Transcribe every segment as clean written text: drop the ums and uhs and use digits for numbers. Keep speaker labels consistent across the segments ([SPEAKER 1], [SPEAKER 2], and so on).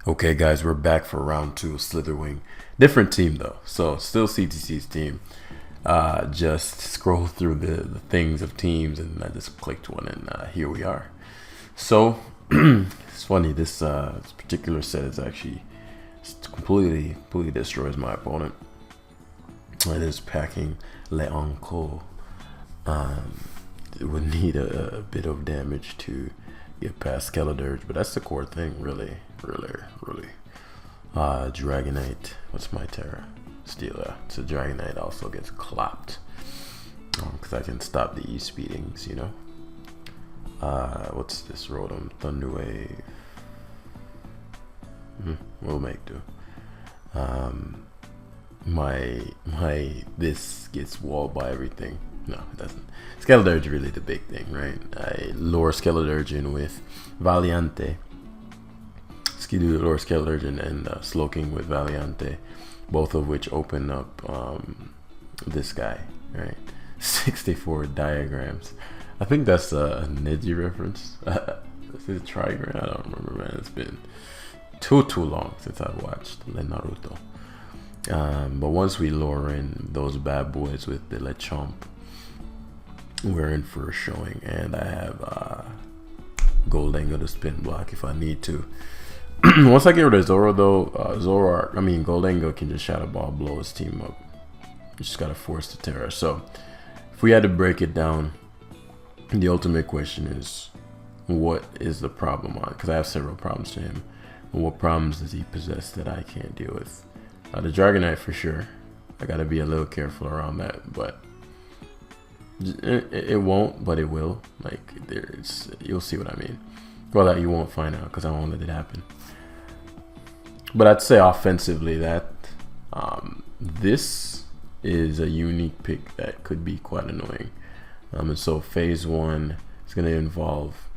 [SPEAKER 1] Okay, guys, we're back for round two of Slitherwing. Different team though, so still CTC's team. Just scroll through the things of teams, and I just clicked one, and here we are. So it's funny. This particular set is actually completely destroys my opponent. It is packing Leonco. It would need a bit of damage to get past Skeledirge, but that's the core thing, really. Dragonite, what's my Terra? Steela. So Dragonite also gets clapped. Because I can stop the E-speedings, you know? What's this Rotom? Thunderwave. We'll make do. This gets walled by everything. No, it doesn't. Skeledirge really the big thing, right? I lure Skeledirge in with Valiante. Lure Scarlet and Slowking with Valiant, both of which open up this guy, right? 64 diagrams. I think that's a Neji reference. Is it a trigram? I don't remember, man. It's been too long since I've watched Naruto. But once we lure in those bad boys with the Lechomp, we're in for a showing. And I have Goldango to spin block if I need to. Once I get rid of Zoro though, Goldango can just Shadow Ball, blow his team up. You just gotta force the Terra. So if we had to break it down, the ultimate question is, what is the problem on? Because I have several problems to him. What problems does he possess that I can't deal with? The Dragonite for sure. I gotta be a little careful around that, but it won't, but it will. Like you'll see what I mean. Well, that you won't find out because I won't let it happen. But I'd say offensively that this is a unique pick that could be quite annoying. And so phase one is going to involve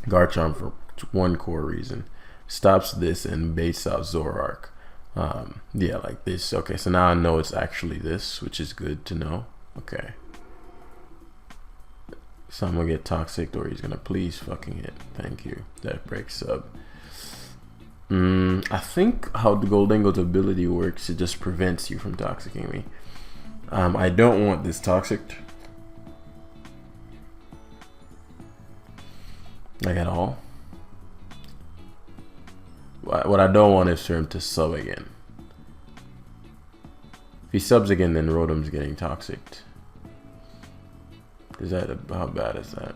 [SPEAKER 1] Garchomp for one core reason. Stops this and baits out Zoroark. Yeah, like this. Okay, so now I know it's actually this, which is good to know. Okay. So I'm going to get Toxic, or he's going to please fucking hit. Thank you. That breaks sub. I think how the Goldango's ability works, it just prevents you from toxicking me. I don't want this toxic, like at all. What I don't want is for him to sub again. If he subs again, then Rotom's getting toxic. Is that how bad is that?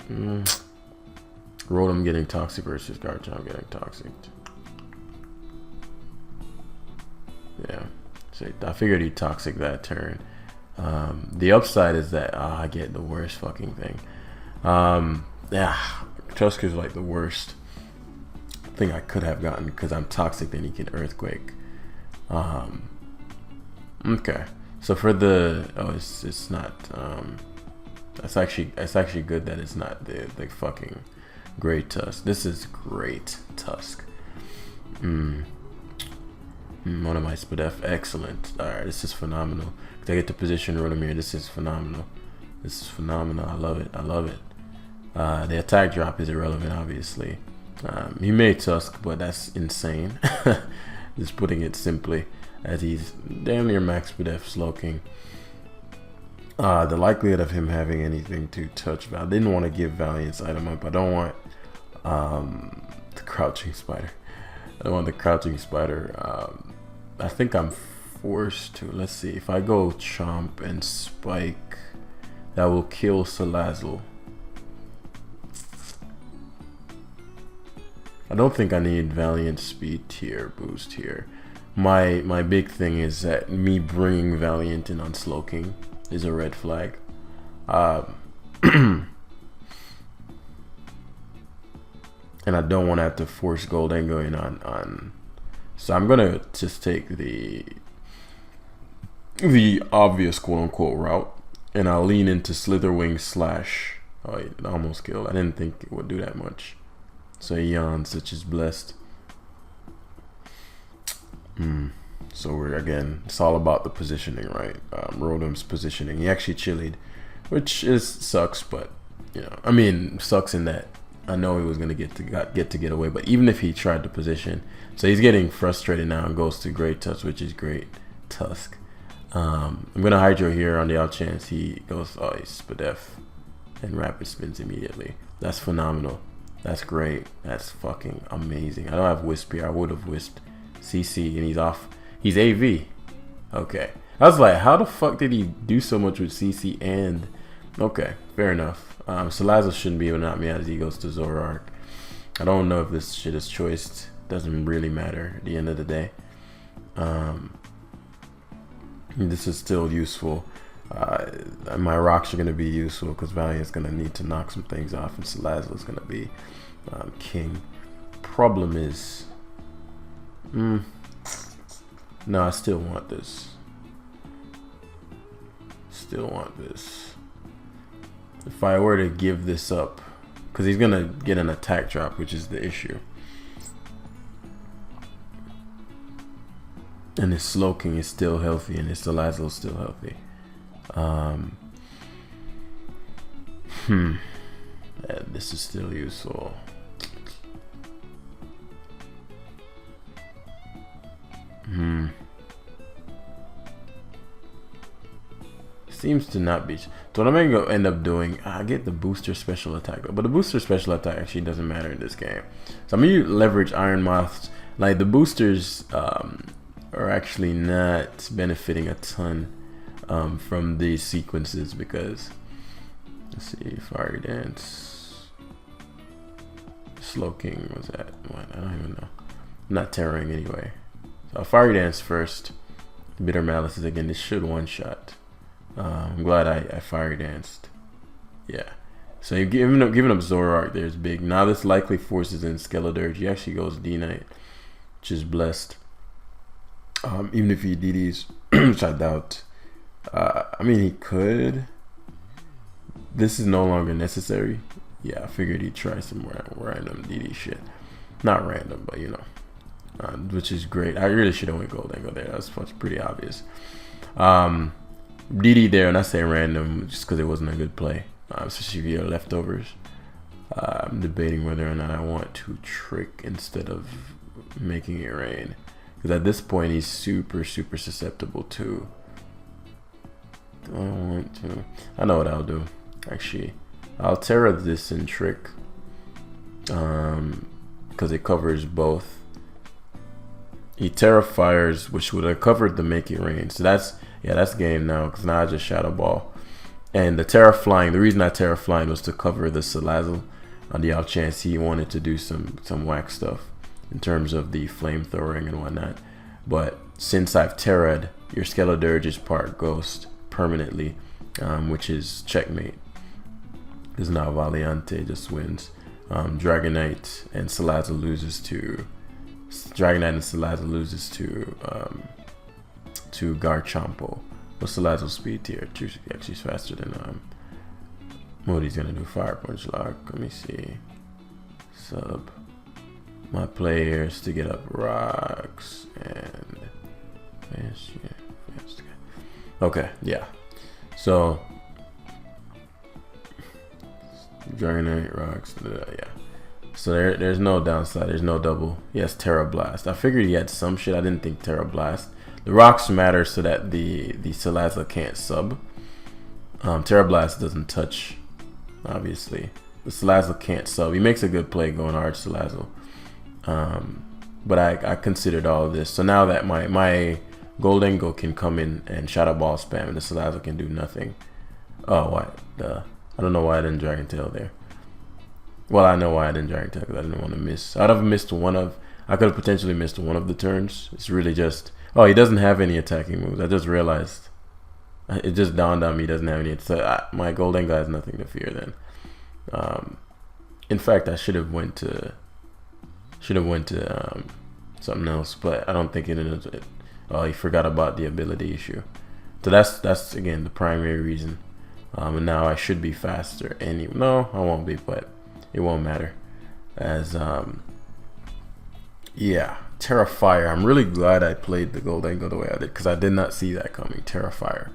[SPEAKER 1] Rotom getting toxic versus Garchomp getting toxic. Yeah, so I figured he'd toxic that turn. The upside is that I get the worst fucking thing. Yeah, Tusk is like the worst thing I could have gotten because I'm toxic. Then he can Earthquake. Okay, so for the it's not. It's actually good that it's not the fucking Great Tusk. This is Great Tusk. One of my Spadef, excellent. Alright, this is phenomenal. I get to position Rotomir. This is phenomenal. This is phenomenal. I love it. The attack drop is irrelevant, obviously. He made Tusk, but that's insane. Just putting it simply, as he's damn near max Spadef Slowking. The likelihood of him having anything to touch, I didn't want to give Valiant's item up. I don't want the Crouching Spider. I don't want the Crouching Spider. I think I'm forced to. Let's see. If I go Chomp and Spike, that will kill Salazzle. I don't think I need Valiant speed tier boost here. My big thing is that me bringing Valiant in on Slowking is a red flag. And I don't want to have to force Goldango in on. So I'm gonna just take the obvious quote unquote route, and I'll lean into Slitherwing slash. Oh, it almost killed. I didn't think it would do that much. So Eon, such as blessed. So we're again, it's all about the positioning, right? Rotom's positioning. He actually chillied, which sucks, but you know, I mean, sucks in that I know he was gonna get away, but even if he tried to position, so he's getting frustrated now and goes to Great Tusk, which is Great Tusk. I'm gonna Hydro here on the off chance he goes, oh, he's Spadef, and Rapid spins immediately. That's phenomenal. That's great. That's fucking amazing. I don't have Wisp here. I would have Wisped CC, and he's off. He's AV. Okay. I was like, how the fuck did he do so much with CC and... Okay, fair enough. Salazzle shouldn't be able to knock me out as he goes to Zoroark. I don't know if this shit is choiced. Doesn't really matter at the end of the day. This is still useful. My rocks are going to be useful because Valiant's going to need to knock some things off, and Salazzle is going to be king. Problem is... No, I still want this. Still want this. If I were to give this up, because he's gonna get an attack drop, which is the issue. And his Slowking is still healthy, and his Salazzle is still healthy. Yeah, this is still useful. Seems to not be. So what I'm gonna end up doing, I get the booster special attack, but the booster special attack actually doesn't matter in this game. So I'm gonna leverage Iron Moths. Like the boosters are actually not benefiting a ton from these sequences because let's see, Fire Dance, Slowking was that one? I don't even know. I'm not terroring anyway. So Fire Dance first. Bitter Malice is again. This should one shot. I'm glad I Fire Danced. Yeah. So you're giving up Zoroark there's big. Now this likely forces in Skeledirge. He actually goes D-Knight, which is blessed. Even if he DDs, which I doubt. I mean, he could. This is no longer necessary. Yeah, I figured he'd try some random DD shit. Not random, but you know. Which is great. I really should have went Goldengo there. That's pretty obvious. DD there, and I say random just because it wasn't a good play, especially if you have leftovers. I'm debating whether or not I want to trick instead of making it rain, because at this point he's super susceptible to. Do I want to? I know what I'll do. Actually, I'll Terra this and trick, because it covers both. He Terra Fires, which would have covered the Make It Rain. So that's game now, because now I just Shadow Ball. And the Terra Flying, the reason I Terra Flying was to cover the Salazzle on the off chance he wanted to do some whack stuff in terms of the flamethrowing and whatnot. But since I've Terra'd, your Skeledirge is part Ghost permanently, which is checkmate. Because now Valiant just wins. Dragonite and Salazzle loses to... Dragonite and Salazzle loses to Garchompo. What's Salazzle's speed tier? Actually, faster than Moody's gonna do Fire Punch Lock. Let me see. Sub my players to get up rocks and okay, yeah. So Dragonite rocks, yeah. So there's no downside. There's no double. He has Terra Blast. I figured he had some shit. I didn't think Terra Blast. The rocks matter so that the Salazzle can't sub. Terra Blast doesn't touch, obviously. The Salazzle can't sub. He makes a good play going hard Salazzle. But I considered all of this. So now that my Goldengo can come in and Shadow Ball spam and the Salazzle can do nothing. Oh, why? I don't know why I didn't Dragon Tail there. Well, I know why I didn't Dragon Tail, because I didn't want to miss. I'd have missed I could have potentially missed one of the turns. It's really just... Oh, he doesn't have any attacking moves. I just realized. It just dawned on me he doesn't have any. So my Golden guy has nothing to fear then. In fact, I should have went to something else, but I don't think it is. Oh, he forgot about the ability issue. So that's again the primary reason. And now I should be faster. No, I won't be, but it won't matter. As yeah. Terrafire. I'm really glad I played the Goldengo the way I did, because I did not see that coming. Terrafire.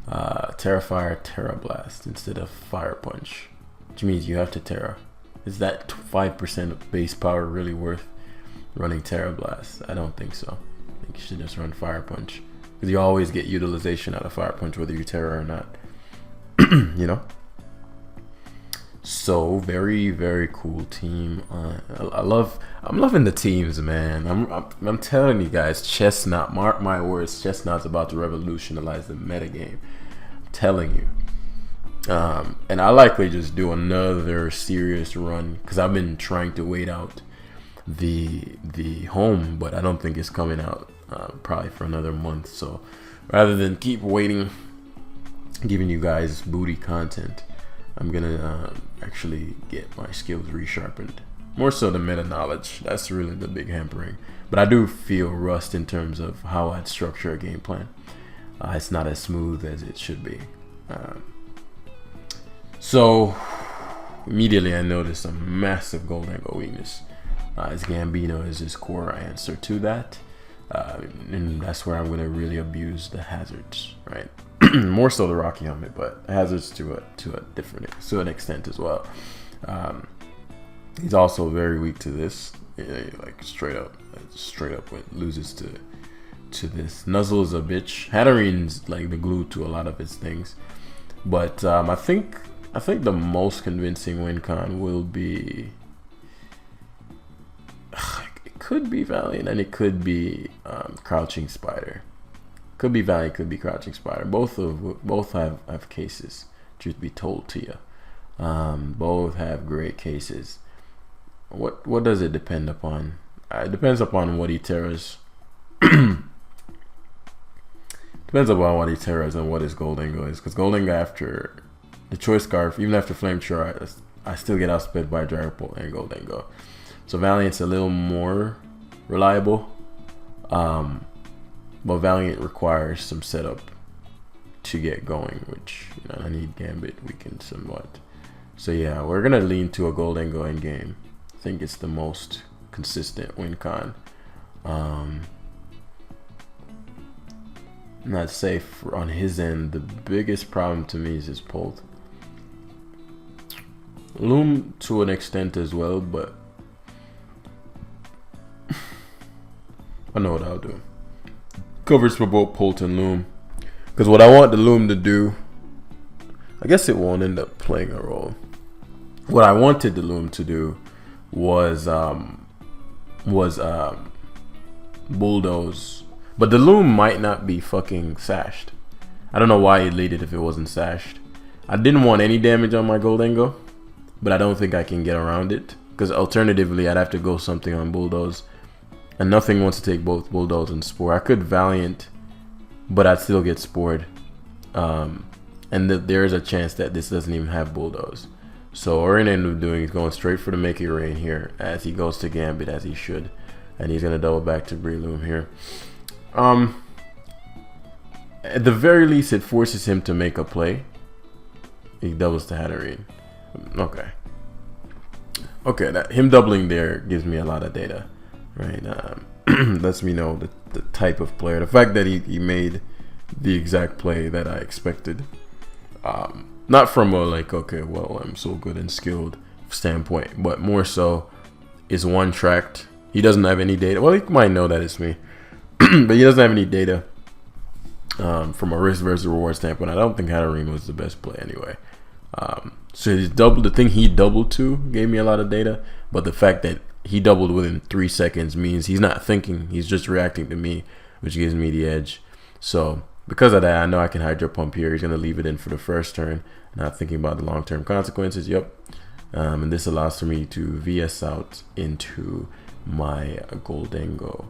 [SPEAKER 1] Terrafire, Terra Blast instead of Fire Punch. Which means you have to Terra. Is that 5% of base power really worth running Terra Blast? I don't think so. I think you should just run Fire Punch, because you always get utilization out of Fire Punch whether you Terra or not. You know. So very, very cool team. I'm loving the teams, man. I'm telling you guys, Chestnut, mark my words, Chestnut's about to revolutionize the metagame. I'm telling you. And I likely just do another serious run, because I've been trying to wait out the home, but I don't think it's coming out probably for another month. So rather than keep waiting, giving you guys booty content, I'm gonna actually get my skills resharpened. More so the meta knowledge. That's really the big hampering. But I do feel rust in terms of how I'd structure a game plan. It's not as smooth as it should be. So immediately I noticed a massive gold angle weakness. As Gambino is his core answer to that. And that's where I'm going to really abuse the hazards, right? More so the Rocky Helmet, but hazards to an extent as well. He's also very weak to this. Like straight up loses to this. Nuzzle is a bitch. Hatterene's like the glue to a lot of his things. But I think the most convincing win con will be, it could be Valiant, and it could be Crouching Spider. Could be Valiant, could be Crouching Spider. Both have cases, truth be told to you. Both have great cases. What does it depend upon? It depends upon what he terrors. Depends upon what he terrors and what his gold angle is. Because gold angle after the Choice Scarf, even after Flame Char, I still get outsped by Dragapult and gold angle. So Valiant's a little more reliable. But Valiant requires some setup to get going, which I need Gambit weakened somewhat. So yeah, we're gonna lean to a gold angle in game. I think it's the most consistent win con. Not safe on his end. The biggest problem to me is his Pult. Loom to an extent as well, but I know what I'll do. Covers for both Pult and Loom, because what I want the Loom to do, I guess it won't end up playing a role. What I wanted the Loom to do was bulldoze, but the Loom might not be fucking sashed. I don't know why it lead it if it wasn't sashed. I didn't want any damage on my gold angle, but I don't think I can get around it, because alternatively I'd have to go something on bulldoze. And nothing wants to take both bulldoze and spore. I could Valiant, but I'd still get spored. And there is a chance that this doesn't even have bulldoze. So what we're gonna end up doing is going straight for the Make It Rain here, as he goes to Gambit as he should, and he's gonna double back to Breloom here. At the very least, it forces him to make a play. He doubles to Hatterene. Okay, that him doubling there gives me a lot of data. Right, lets me know the type of player. The fact that he made the exact play that I expected. Not from a like, okay, well, I'm so good and skilled standpoint, but more so is one tracked. He doesn't have any data. Well, he might know that it's me, but he doesn't have any data from a risk versus reward standpoint. I don't think Hatterene was the best play anyway. So his the thing he doubled to gave me a lot of data, but the fact that he doubled within 3 seconds means he's not thinking, he's just reacting to me, which gives me the edge. So because of that, I know I can Hydro Pump here. He's going to leave it in for the first turn, not thinking about the long-term consequences. Yep. And this allows for me to VS out into my Goldango.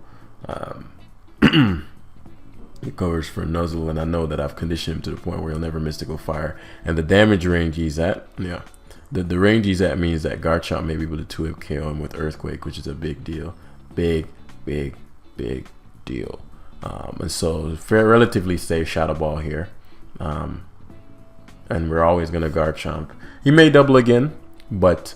[SPEAKER 1] It covers for Nuzzle, and I know that I've conditioned him to the point where he'll never Mystical Fire. And the damage range he's at, yeah. The range he's at means that Garchomp may be able to 2-hit KO him with Earthquake, which is a big deal. Big deal. And so, relatively safe Shadow Ball here. And we're always going to Garchomp. He may double again, but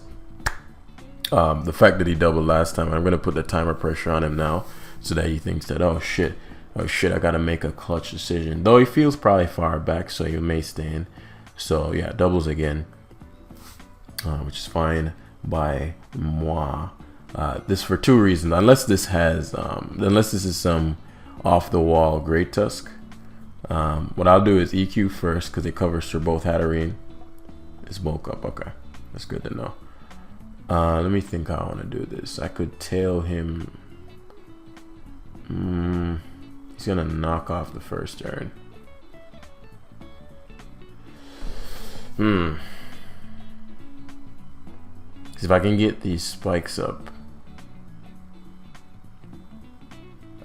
[SPEAKER 1] the fact that he doubled last time, I'm going to put the timer pressure on him now so that he thinks that, oh shit, I got to make a clutch decision. Though he feels probably far back, so he may stay in. So, yeah, doubles again. Which is fine. by moi. This for two reasons. Unless this is some off the wall Great Tusk. What I'll do is EQ first because it covers for both Hatterene. It's bulk up. Okay, that's good to know. Let me think how I want to do this. I could tail him. He's gonna knock off the first turn. Because if I can get these spikes up,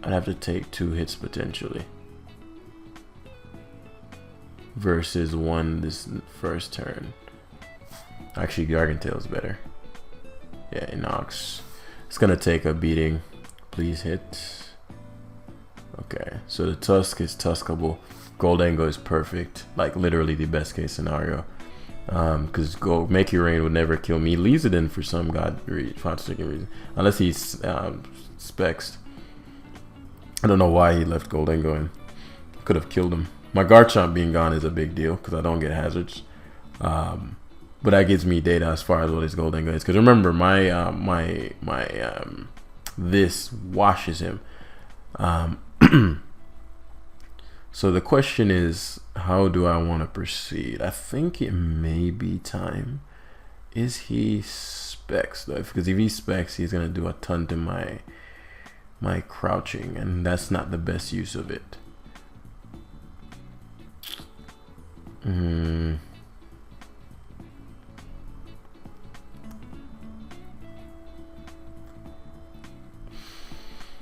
[SPEAKER 1] I'd have to take 2 hits potentially. Versus 1 this first turn. Actually, Dragon Tail's better. Yeah, it knocks. It's gonna take a beating. Please hit. Okay, so the Tusk is Tuskable. Goldango is perfect. Like literally the best case scenario. Because Make Your Rain would never kill me. He leaves it in for some reason. Unless he's specs. I don't know why he left Goldango in. Could have killed him. My Garchomp being gone is a big deal because I don't get hazards. But that gives me data as far as what his Goldango is. Because remember, this washes him. So the question is, how do I want to proceed? I think it may be time. Is he specs though? Because if he specs, he's gonna do a ton to my crouching, and that's not the best use of it.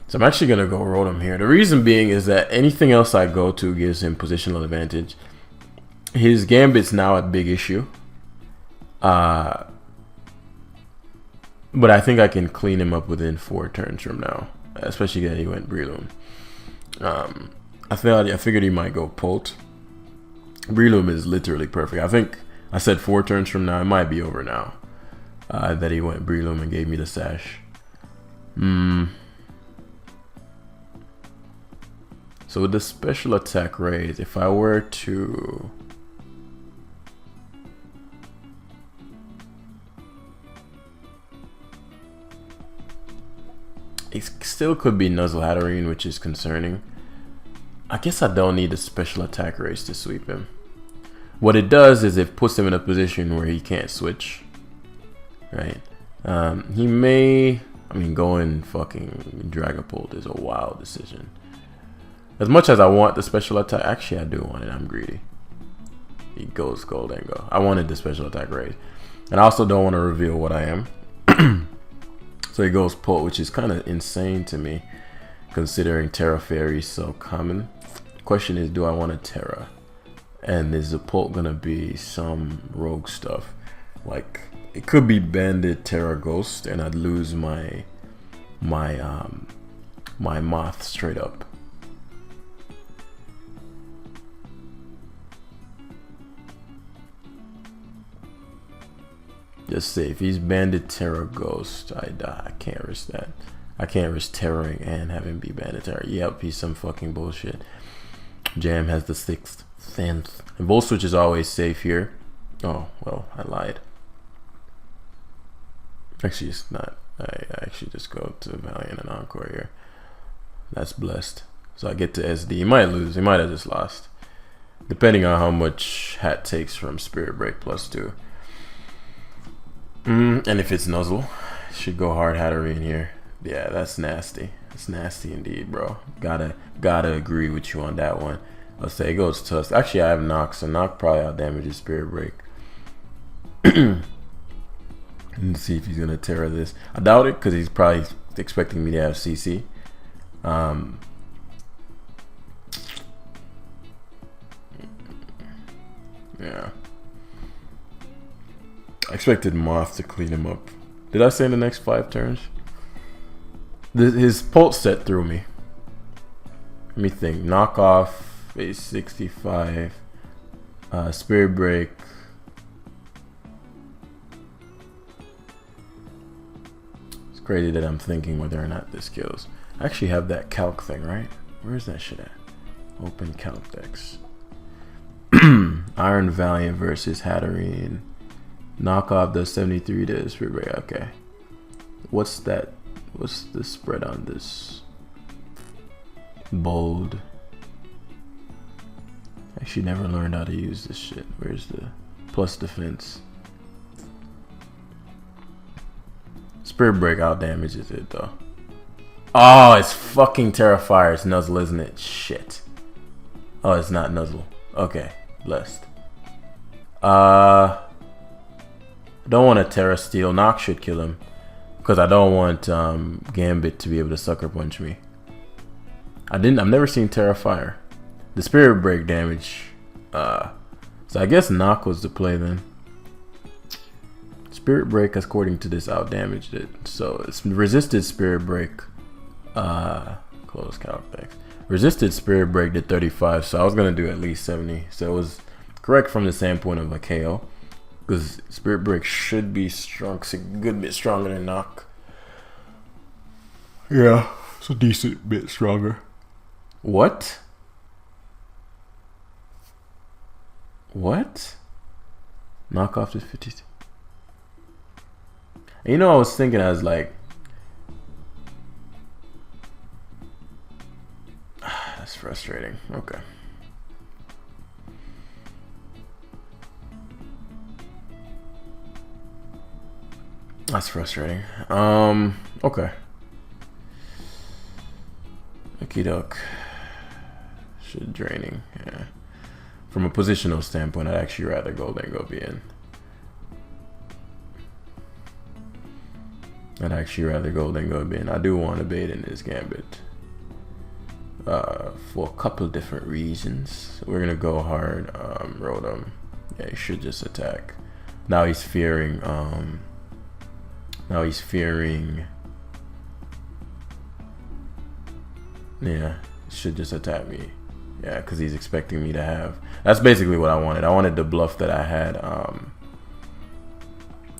[SPEAKER 1] So I'm actually going to go Rotom here. The reason being is that anything else I go to gives him positional advantage. His Gambit's now a big issue. But I think I can clean him up within 4 turns from now. Especially that he went Breloom. I figured he might go Polt. Breloom is literally perfect. I think I said 4 turns from now. It might be over now. That he went Breloom and gave me the Sash. So with the special attack raise, if I were to... It still could be Nuzzle Hatterene, which is concerning. I guess I don't need a special attack raise to sweep him. What it does is it puts him in a position where he can't switch. Right? He may... I mean, going fucking Dragapult is a wild decision. As much as I want the special attack, actually I do want it. I'm greedy. He goes Goldango. I wanted the special attack raise, and I also don't want to reveal what I am. So he goes Polt, which is kind of insane to me, considering Terra Fairy is so common. The question is, do I want a Terra? And is the Polt gonna be some rogue stuff? Like it could be Bandit Terra Ghost, and I'd lose my Moth straight up. Just say if he's Bandit Terra Ghost, I die. I can't risk that. I can't risk terroring and having be Bandit Terra. Yep, he's some fucking bullshit. Jam has the 6th sense. And Volt Switch is always safe here. Oh, well, I lied. Actually, it's not. I actually just go to Valiant and Encore here. That's blessed. So I get to SD. He might lose. He might have just lost. Depending on how much Hat takes from Spirit Break +2. And if it's Nuzzle, should go hard Hatterene here. Yeah, that's nasty. That's nasty indeed, bro. Gotta agree with you on that one. Let's say it goes Tusk. Actually, I have Knock, so Knock probably out damages Spirit Break. Let's see if he's gonna Terra this. I doubt it because he's probably expecting me to have CC. Yeah. I expected Moth to clean him up. Did I say in the next 5 turns? His Pulse set through me. Let me think. Knock off is 65. Spirit Break. It's crazy that I'm thinking whether or not this kills. I actually have that calc thing, right? Where's that shit at? Open calc decks. Iron Valiant versus Hatterene. Knockoff does 73 to Spirit Break. Okay. What's that? What's the spread on this? Bold. Actually never learned how to use this shit. Where's the plus defense? Spirit Break out damages it though. Oh, it's fucking Terrifier. It's Nuzzle, isn't it? Shit. Oh, it's not Nuzzle. Okay, blessed. I don't want a Terra Steel. Nox should kill him. Because I don't want Gambit to be able to sucker punch me. I've never seen Terrifier. The Spirit Break damage. So I guess Knock was the play then. Spirit Break, according to this, out damaged it. So it's resisted Spirit Break. Close Caltex. Resisted Spirit Break did 35, so I was gonna do at least 70. So it was correct from the standpoint of a KO, because Spirit Break should be strong, a good bit stronger than Knock. Yeah, it's a decent bit stronger. What? What? Knock off to 52. You know, I was thinking, I was like, that's frustrating. Okay. That's frustrating. Okay. Okie doke. Shit draining. Yeah. From a positional standpoint, I'd actually rather Golden go be in. I'd actually rather Golden go be in. I do want to bait in this Gambit. For a couple different reasons. We're gonna go hard. Rotom. Yeah, he should just attack. Now he's fearing. Yeah, should just attack me. Yeah, because he's expecting me to have. That's basically what I wanted. I wanted the bluff that I had.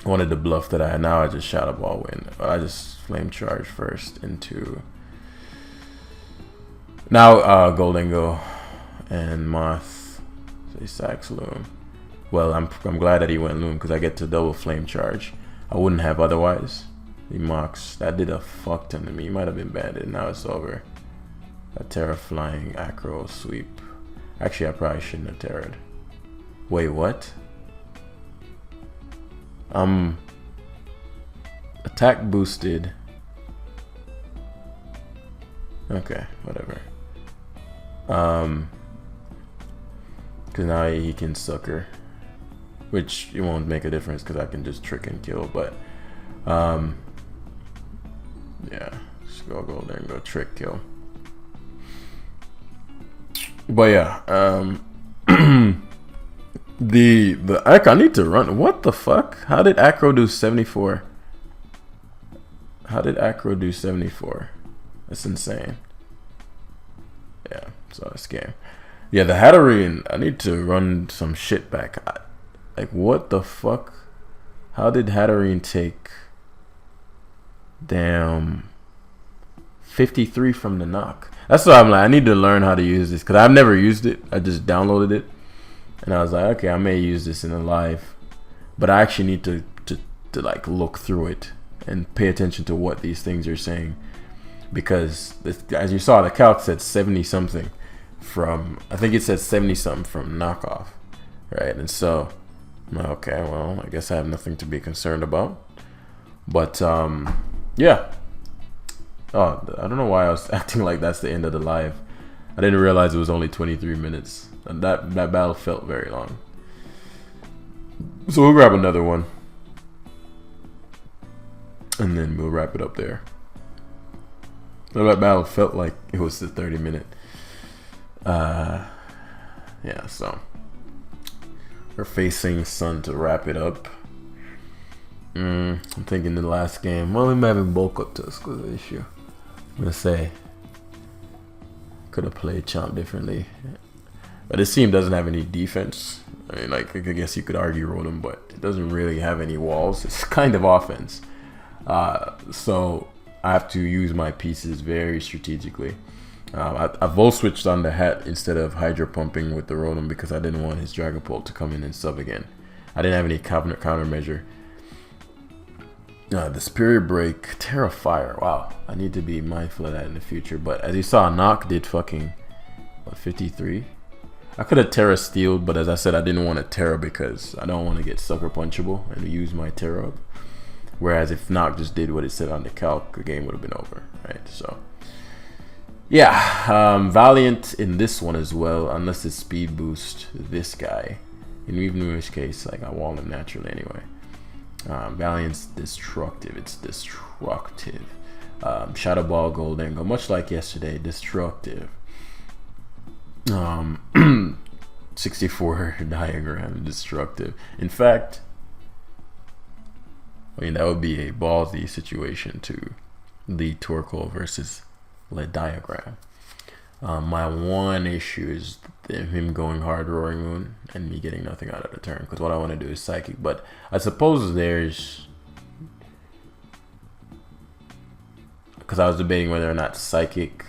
[SPEAKER 1] Now I just shot a ball win. I just flame charge first into. Now Golden Go and Moth. Say Sax Loom. Well, I'm glad that he went Loom because I get to double flame charge. I wouldn't have otherwise. He mocks. That did a fuck ton to me. He might have been banded. Now it's over. A Terra Flying Acro Sweep. Actually, I probably shouldn't have terrored. Wait, what? Attack boosted. Okay, whatever. Because now he can sucker. Which it won't make a difference because I can just trick and kill, but yeah, just go there and go trick kill. But yeah, the I need to run. What the fuck? How did Acro do 74? How did Acro do 74? That's insane. Yeah, so it's game. Yeah, the Hatterene, I need to run some shit back. Like, what the fuck? How did Hatterene take, damn, 53 from the knock? That's why I'm like, I need to learn how to use this, because I've never used it. I just downloaded it, and I was like, okay, I may use this in a live, but I actually need to like look through it and pay attention to what these things are saying, because as you saw, the calc said 70 something from, I think it said 70 something from knockoff, right? And so okay, well, I guess I have nothing to be concerned about. But yeah. Oh, I don't know why I was acting like that's the end of the live. I didn't realize it was only 23 minutes. And that battle felt very long. So we'll grab another one. And then we'll wrap it up there. So that battle felt like it was the 30-minute. Yeah, so we're facing Sun to wrap it up. I'm thinking the last game. Well, we might have bulk up Tusk was the issue. I'm gonna say could have played Chomp differently, but this team doesn't have any defense. I mean, like, I guess you could argue Rotom, but it doesn't really have any walls. It's kind of offense. So I have to use my pieces very strategically. I volt switched on the Hat instead of Hydro Pumping with the Rotom because I didn't want his Dragapult to come in and sub again. I didn't have any countermeasure. The Spirit Break, Terra Fire. Wow, I need to be mindful of that in the future. But as you saw, Knock did fucking, what, 53? I could have Terra Steeled, but as I said, I didn't want to Terra because I don't want to get Sucker Punchable and use my Terra up. Whereas if Knock just did what it said on the calc, the game would have been over, right? So, yeah, Valiant in this one as well, unless it's speed boost this guy. In which case, like, I wall him naturally anyway. Valiant's destructive. It's destructive. Shadow Ball, Gold Angle, much like yesterday, destructive. 64 diagram, destructive. In fact, I mean, that would be a ballsy situation to lead Torkoal versus lead diagram. My one issue is him going hard Roaring Moon and me getting nothing out of the turn, because what I want to do is Psychic. But I suppose there's, because I was debating whether or not Psychic,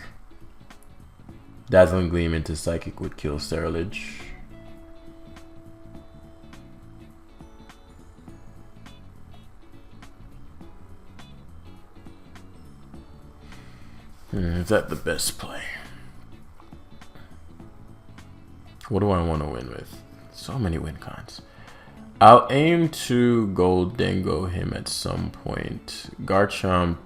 [SPEAKER 1] Dazzling Gleam into Psychic would kill Sterilage. Is that the best play? What do I want to win with? So many win cons. I'll aim to Gold Dingo him at some point. Garchomp,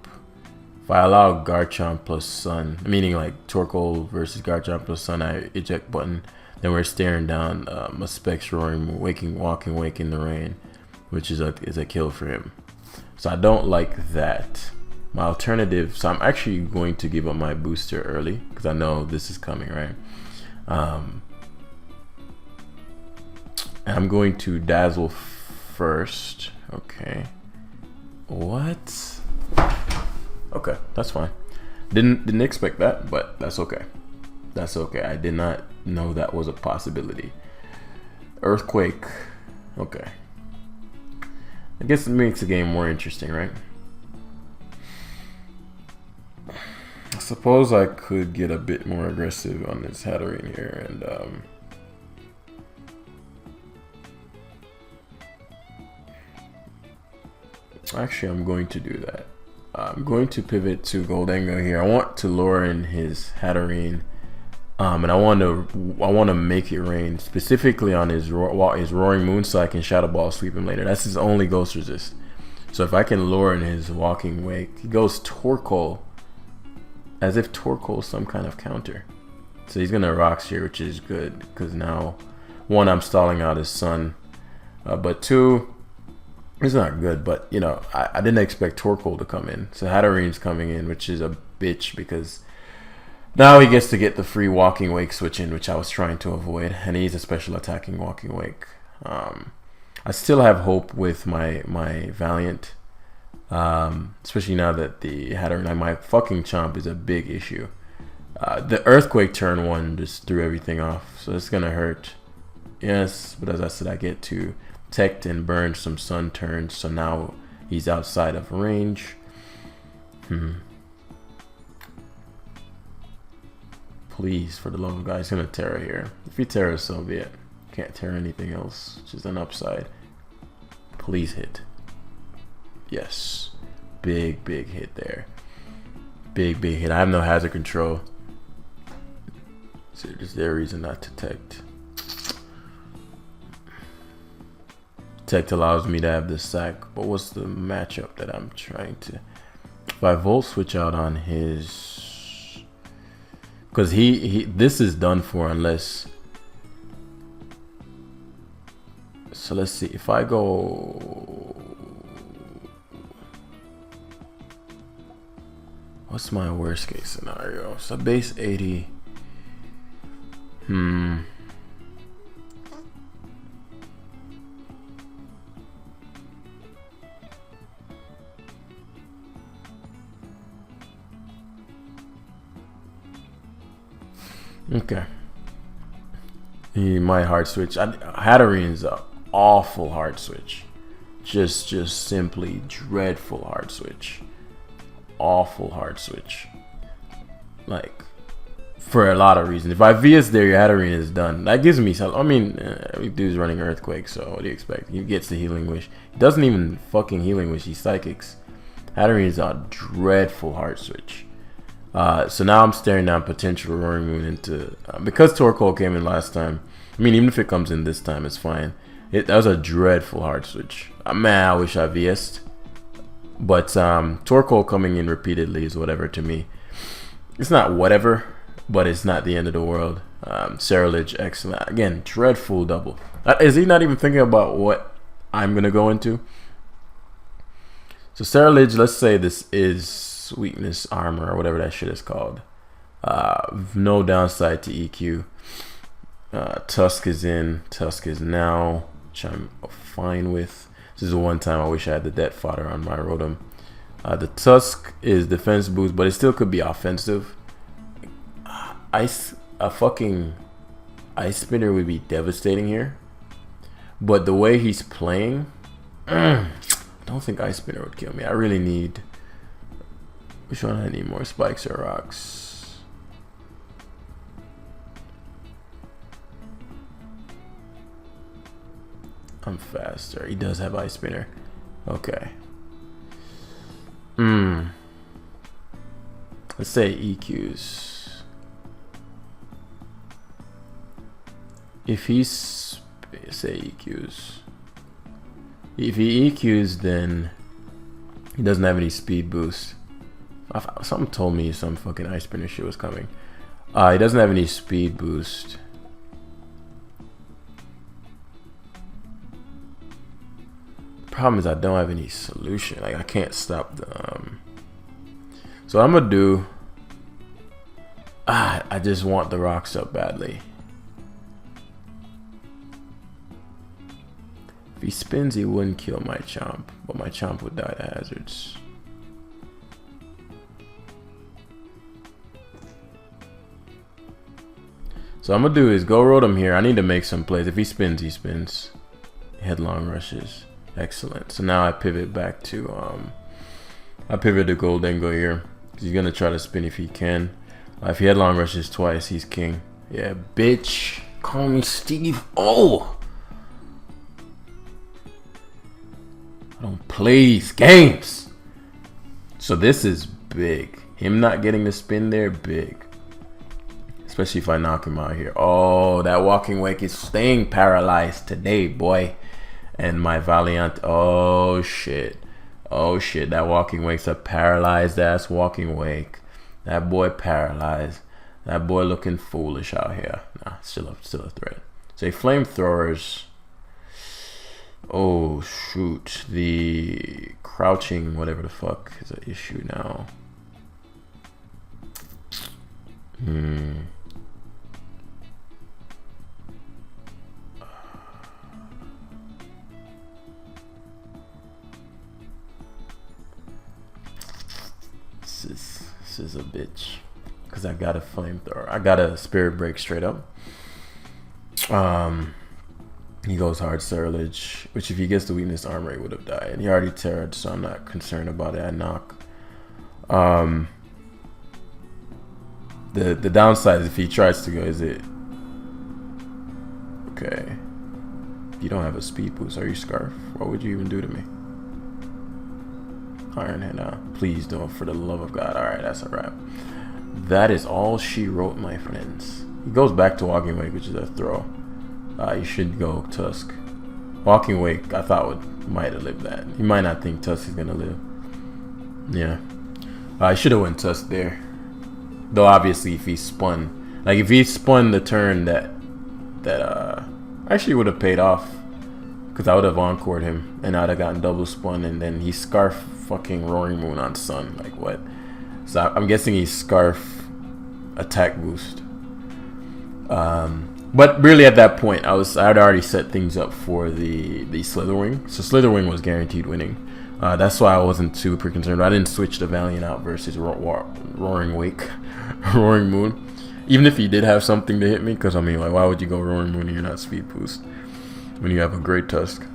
[SPEAKER 1] if I allow Garchomp plus Sun, meaning like Torkoal versus Garchomp plus Sun, I eject button, then we're staring down a Specs Roaring, Walking Wake in the Rain, which is a kill for him. So I don't like that. My alternative, so I'm actually going to give up my booster early because I know this is coming, right? And I'm going to Dazzle first. Okay. What? Okay, that's fine. Didn't expect that, but that's okay. That's okay. I did not know that was a possibility. Earthquake. Okay. I guess it makes the game more interesting, right? I suppose I could get a bit more aggressive on this Hatterene here and actually I'm going to do that. I'm going to pivot to Goldengo here. I want to lure in his Hatterene, and I want to make it rain specifically on his Roaring Moon so I can Shadow Ball sweep him later. That's his only Ghost Resist. So if I can lure in his Walking Wake, he goes Torkoal, as if Torkoal is some kind of counter. So he's gonna Rocks here, which is good because now, one, I'm stalling out his Sun, but two, it's not good. But you know, I didn't expect Torkoal to come in, so Hatterene's coming in, which is a bitch because now he gets to get the free Walking Wake switch in, which I was trying to avoid, and he's a special attacking Walking Wake. I still have hope with my Valiant. Especially now that the Hatterene, my fucking Chomp is a big issue. The Earthquake turn one just threw everything off, so it's gonna hurt. Yes, but as I said, I get to protect and burn some Sun turns, so now he's outside of range. Please, for the love of God, he's gonna Terra here. If he Terra, so be it. Can't Terra anything else, which is an upside. Please hit. Yes, big hit there. Big hit. I have no hazard control, so is there a reason not to Tect? Tect allows me to have the sack, but what's the matchup that I'm trying to? If I Volt Switch out on his, because he this is done for unless. So let's see if I go. What's my worst case scenario? So base 80. Okay. He might hard switch. Hatterene's an awful hard switch. Just simply dreadful hard switch. Awful hard switch. Like for a lot of reasons. If I VS there, your Hatterene is done. That gives me some. I mean, every dude's running Earthquake, so what do you expect? He gets the Healing Wish. He doesn't even fucking Healing Wish. He Psychics. Hatterene is a dreadful Heart Switch. So now I'm staring down potential Roaring Moon into because Torkoal came in last time. I mean, even if it comes in this time, it's fine. That was a dreadful Heart Switch. Man, I wish I VS'd. But Torkoal coming in repeatedly is whatever to me. It's not whatever, but it's not the end of the world. Scarlet, excellent. Again, dreadful double. Is he not even thinking about what I'm going to go into? So Scarlet, let's say this is weakness armor or whatever that shit is called. No downside to EQ. Tusk is in. Tusk is now, which I'm fine with. This is the one time I wish I had the Death Fodder on my Rotom. The Tusk is defense boost, but it still could be offensive. A fucking Ice Spinner would be devastating here. But the way he's playing, I don't think Ice Spinner would kill me. I really need... Which one I need more? Spikes or Rocks? I'm faster. He does have Ice Spinner. Okay. Let's say EQs. If he's say EQs. If he EQs, then he doesn't have any speed boost. Something told me some fucking Ice Spinner shit was coming. He doesn't have any speed boost. Problem is I don't have any solution. Like I can't stop the so what I'm gonna do, I just want the Rocks up badly. If he spins, he wouldn't kill my Chomp, but my Chomp would die to hazards. So I'm gonna do is go Rotom here. I need to make some plays. If he spins, he spins. Headlong rushes. Excellent. So now I pivot back to I pivot to Goldengo here. He's gonna try to spin if he can. If he headlong rushes twice, he's king. Yeah, bitch. Call me Steve. Oh, I don't play these games. So this is big. Him not getting the spin there, big. Especially if I knock him out here. Oh, that Walking Wake is staying paralyzed today, boy. And my Valiant, oh shit. Oh shit, that Walking Wake's a paralyzed ass Walking Wake. That boy paralyzed. That boy looking foolish out here. Nah, still a threat. So flamethrowers. Oh shoot, the crouching whatever the fuck is an issue now. This is a bitch, because I got a flamethrower. I got a Spirit Break straight up. He goes hard Surge, which if he gets the weakness armor, he would have died. He already terrored, so I'm not concerned about it. I knock. The downside is if he tries to go, is it okay? If you don't have a speed boost, are you Scarf? What would you even do to me? Iron Hand, please don't, for the love of God. Alright, that's a wrap. That is all she wrote, my friends. He goes back to Walking Wake, which is a throw. You should go Tusk. Walking Wake, I thought might have lived that. He might not think Tusk is gonna live. Yeah. I should have went Tusk there. Though obviously if he spun, like if he spun the turn that actually would have paid off, because I would have encored him and I'd have gotten double spun, and then he Scarf fucking Roaring Moon on Sun. Like what? So I'm guessing he Scarf attack boost. But really at that point I had already set things up for the Slitherwing. So Slitherwing was guaranteed winning. That's why I wasn't super concerned. I didn't switch the Valiant out versus Roaring Wake, Roaring Moon. Even if he did have something to hit me, because I mean, like, why would you go Roaring Moon and you're not speed boost when you have a great Tusk?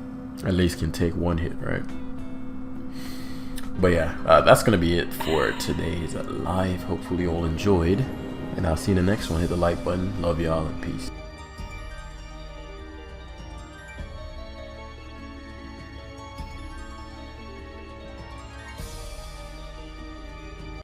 [SPEAKER 1] At least can take one hit, right? But yeah, that's gonna be it for today's live. Hopefully you all enjoyed, And I'll see you in the next one. Hit the like button. Love y'all and peace.